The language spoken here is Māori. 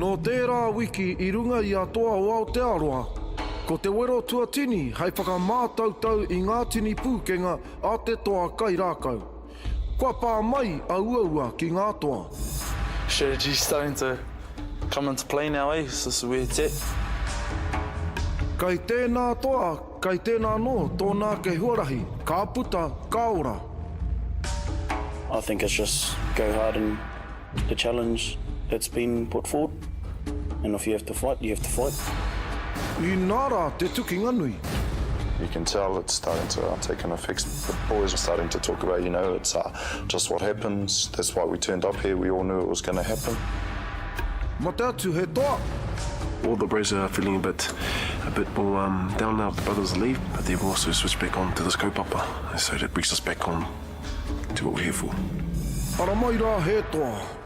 No tērā wiki I runga I a toa o Aotearoa, ko te wero tuatini hei whakamātautau I ngā tini pūkenga a te toa kai rākau. Kua pā mai a uaua ki ngā toa. Strategy's starting to come into play now, eh? So this is where it's at. Kei tēnā toa, kei tēnā no, tōnā ke huarahi, ka puta, ka ora. I think it's just go hard in the challenge that's been put forward. And if you have to fight, you have to fight. I nara te tuki nganui. You can tell it's starting to take an effect. The boys are starting to talk about, it's just what happens. That's why we turned up here. We all knew it was going to happen. Ma te atu he toa. All the boys are feeling a bit more down now. The brothers leave, but they've also switched back on to this kaupapa. So that brings us back on to what we're here for. Ara mai rā he toa.